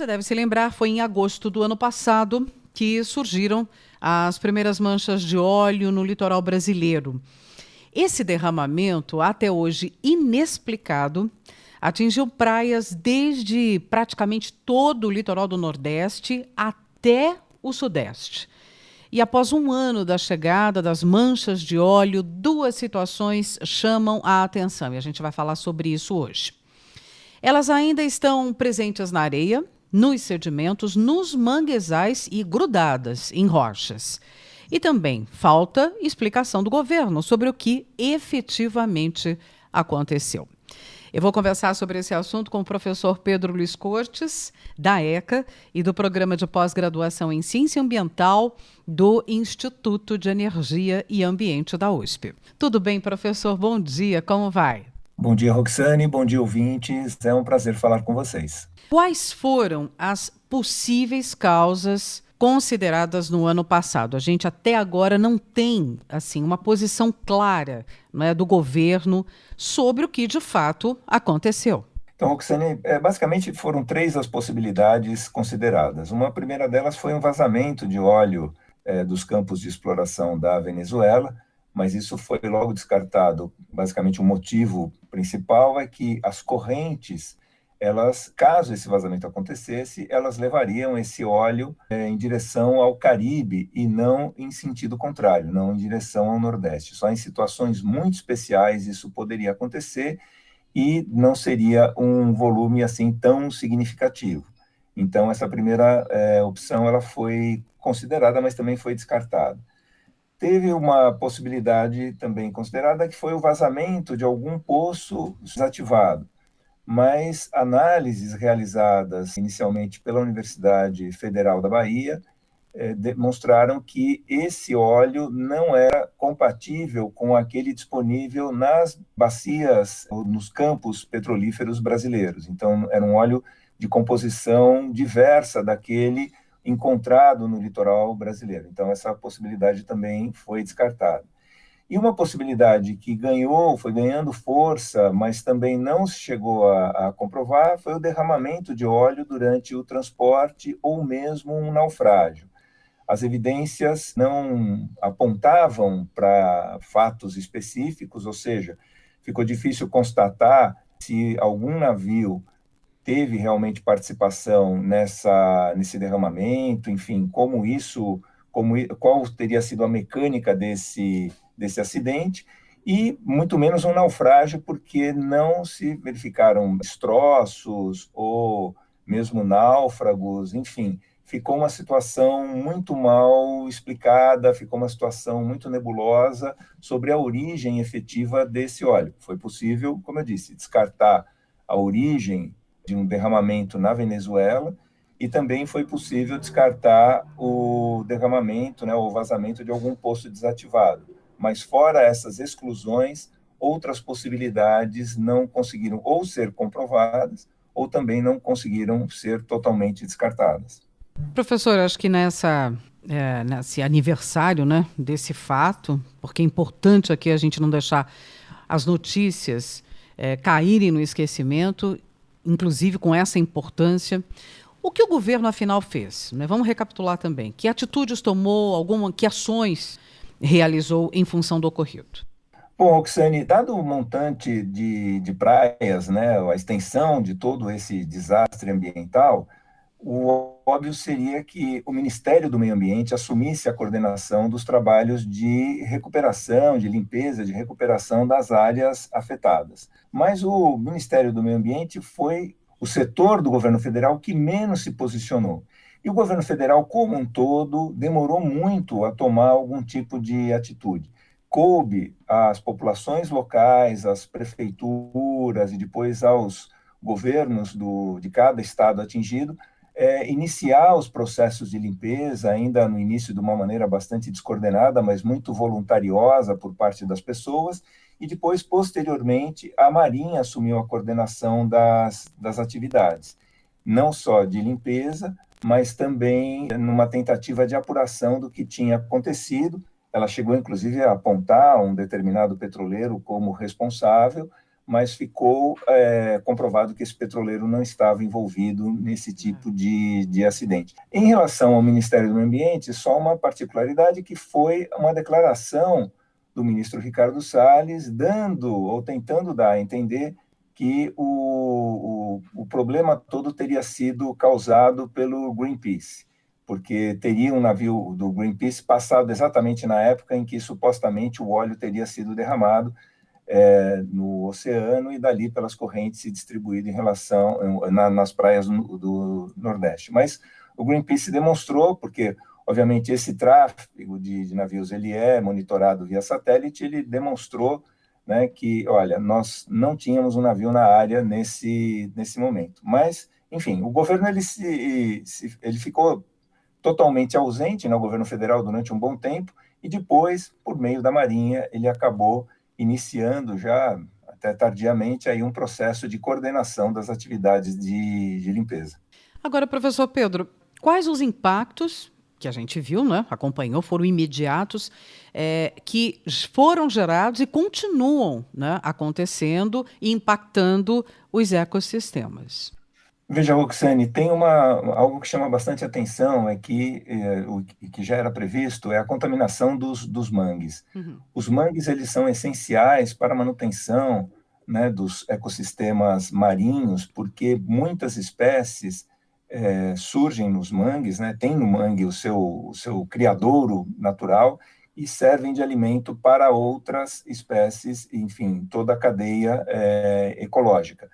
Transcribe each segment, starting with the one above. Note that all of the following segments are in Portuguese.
Você deve se lembrar, foi em agosto do ano passado que surgiram as primeiras manchas de óleo no litoral brasileiro. Esse derramamento, até hoje inexplicado, atingiu praias desde praticamente todo o litoral do Nordeste até o Sudeste. E após um ano da chegada das manchas de óleo, duas situações chamam a atenção e a gente vai falar sobre isso hoje. Elas ainda estão presentes na areia, nos sedimentos, nos manguezais e grudadas em rochas. E também falta explicação do governo sobre o que efetivamente aconteceu. Eu vou conversar sobre esse assunto com o professor Pedro Luiz Cortes, da ECA, e do Programa de Pós-Graduação em Ciência Ambiental do Instituto de Energia e Ambiente da USP. Tudo bem, professor? Bom dia, como vai? Bom dia, Roxane. Bom dia, ouvintes. É um prazer falar com vocês. Quais foram as possíveis causas consideradas no ano passado? A gente até agora não tem assim uma posição clara, não é, do governo sobre o que de fato aconteceu. Então, Roxane, basicamente foram três as possibilidades consideradas. Uma primeira delas foi um vazamento de óleo dos campos de exploração da Venezuela, mas isso foi logo descartado. Basicamente, o motivo principal é que as correntes, elas, caso esse vazamento acontecesse, elas levariam esse óleo em direção ao Caribe e não em sentido contrário, não em direção ao Nordeste. Só em situações muito especiais isso poderia acontecer e não seria um volume assim tão significativo. Então, essa primeira opção ela foi considerada, mas também foi descartada. Teve uma possibilidade também considerada, que foi o vazamento de algum poço desativado, mas análises realizadas inicialmente pela Universidade Federal da Bahia demonstraram que esse óleo não era compatível com aquele disponível nas bacias, nos campos petrolíferos brasileiros. Então, era um óleo de composição diversa daquele encontrado no litoral brasileiro. Então, essa possibilidade também foi descartada. E uma possibilidade que foi ganhando força, mas também não se chegou a comprovar, foi o derramamento de óleo durante o transporte ou mesmo um naufrágio. As evidências não apontavam para fatos específicos, ou seja, ficou difícil constatar se algum navio teve realmente participação nesse derramamento, enfim, qual teria sido a mecânica desse acidente, e muito menos um naufrágio, porque não se verificaram destroços ou mesmo náufragos, enfim, ficou uma situação muito mal explicada, ficou uma situação muito nebulosa sobre a origem efetiva desse óleo. Foi possível, como eu disse, descartar a origem de um derramamento na Venezuela, e também foi possível descartar o derramamento, né, o vazamento de algum poço desativado. Mas fora essas exclusões, outras possibilidades não conseguiram ou ser comprovadas, ou também não conseguiram ser totalmente descartadas. Professor, acho que nesse aniversário, né, desse fato, porque é importante aqui a gente não deixar as notícias caírem no esquecimento, inclusive com essa importância. O que o governo, afinal, fez? Né? Vamos recapitular também. Que atitudes tomou, que ações realizou em função do ocorrido? Bom, Roxane, dado o montante de praias, né, a extensão de todo esse desastre ambiental, o óbvio seria que o Ministério do Meio Ambiente assumisse a coordenação dos trabalhos de recuperação, de limpeza, de recuperação das áreas afetadas. Mas o Ministério do Meio Ambiente foi o setor do governo federal que menos se posicionou. E o governo federal, como um todo, demorou muito a tomar algum tipo de atitude. Coube às populações locais, às prefeituras e depois aos governos de cada estado atingido, iniciar os processos de limpeza, ainda no início de uma maneira bastante descoordenada, mas muito voluntariosa por parte das pessoas, e depois, posteriormente, a Marinha assumiu a coordenação das atividades, não só de limpeza, mas também numa tentativa de apuração do que tinha acontecido. Ela chegou, inclusive, a apontar um determinado petroleiro como responsável, mas ficou comprovado que esse petroleiro não estava envolvido nesse tipo de acidente. Em relação ao Ministério do Meio Ambiente, só uma particularidade que foi uma declaração do ministro Ricardo Salles dando ou tentando dar a entender que o problema todo teria sido causado pelo Greenpeace, porque teria um navio do Greenpeace passado exatamente na época em que supostamente o óleo teria sido derramado no oceano e dali pelas correntes se distribuído em relação nas praias do Nordeste. Mas o Greenpeace demonstrou, porque obviamente esse tráfego de navios ele é monitorado via satélite, ele demonstrou, né, que, olha, nós não tínhamos um navio na área nesse momento. Mas, enfim, o governo ele ficou totalmente ausente, né, o governo federal, durante um bom tempo, e depois, por meio da Marinha, ele acabou iniciando já, até tardiamente, aí um processo de coordenação das atividades de limpeza. Agora, professor Pedro, quais os impactos que a gente viu, né, acompanhou, foram imediatos, que foram gerados e continuam, né, acontecendo e impactando os ecossistemas? Veja, Roxane, tem algo que chama bastante atenção, é que o que já era previsto é a contaminação dos mangues. Uhum. Os mangues eles são essenciais para a manutenção, né, dos ecossistemas marinhos, porque muitas espécies surgem nos mangues, né, tem no mangue o seu criadouro natural e servem de alimento para outras espécies, enfim, toda a cadeia ecológica.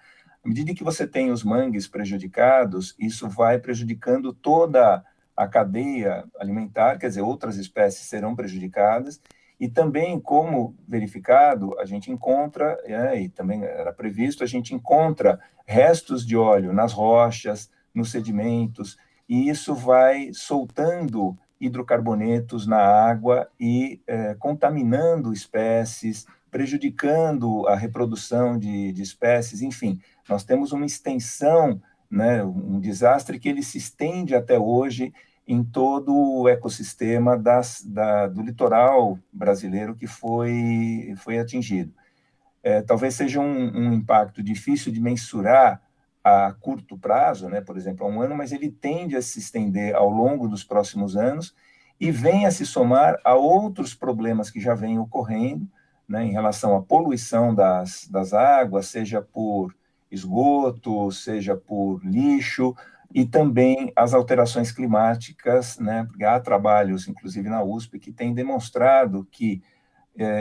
À medida que você tem os mangues prejudicados, isso vai prejudicando toda a cadeia alimentar, quer dizer, outras espécies serão prejudicadas, e também, como verificado, a gente encontra, e também era previsto, a gente encontra restos de óleo nas rochas, nos sedimentos, e isso vai soltando hidrocarbonetos na água e contaminando espécies, prejudicando a reprodução de espécies, enfim. Nós temos uma extensão, né, um desastre que ele se estende até hoje em todo o ecossistema do litoral brasileiro que foi atingido. Talvez seja um impacto difícil de mensurar a curto prazo, né, por exemplo, a um ano, mas ele tende a se estender ao longo dos próximos anos e vem a se somar a outros problemas que já vêm ocorrendo, né, em relação à poluição das águas, seja por esgoto, seja por lixo, e também as alterações climáticas, né, porque há trabalhos, inclusive na USP, que têm demonstrado que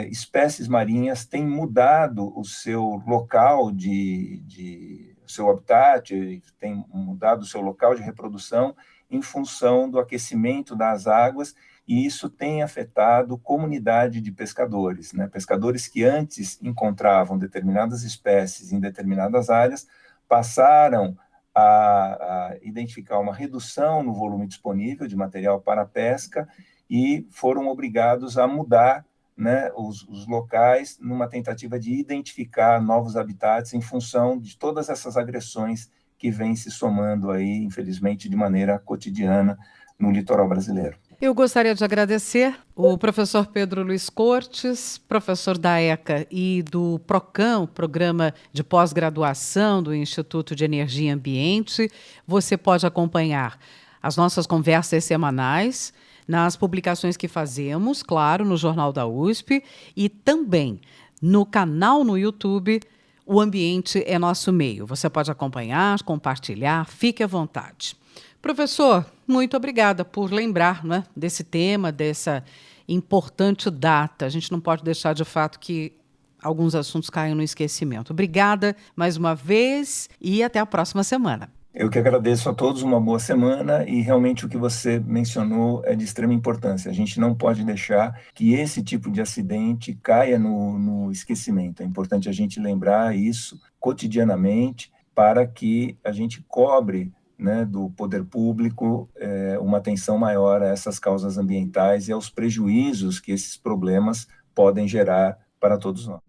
espécies marinhas têm mudado o seu local o seu habitat, têm mudado o seu local de reprodução em função do aquecimento das águas, e isso tem afetado comunidade de pescadores, né? Pescadores que antes encontravam determinadas espécies em determinadas áreas, passaram a identificar uma redução no volume disponível de material para a pesca e foram obrigados a mudar, né, os locais numa tentativa de identificar novos habitats em função de todas essas agressões que vêm se somando aí, infelizmente, de maneira cotidiana no litoral brasileiro. Eu gostaria de agradecer o professor Pedro Luiz Cortes, professor da ECA e do PROCAM, Programa de Pós-Graduação do Instituto de Energia e Ambiente. Você pode acompanhar as nossas conversas semanais nas publicações que fazemos, claro, no Jornal da USP e também no canal no YouTube O Ambiente é Nosso Meio. Você pode acompanhar, compartilhar, fique à vontade. Professor, muito obrigada por lembrar, né, desse tema, dessa importante data. A gente não pode deixar de fato que alguns assuntos caiam no esquecimento. Obrigada mais uma vez e até a próxima semana. Eu que agradeço a todos, uma boa semana, e realmente o que você mencionou é de extrema importância. A gente não pode deixar que esse tipo de acidente caia no esquecimento. É importante a gente lembrar isso cotidianamente para que a gente cobre, né, do poder público uma atenção maior a essas causas ambientais e aos prejuízos que esses problemas podem gerar para todos nós.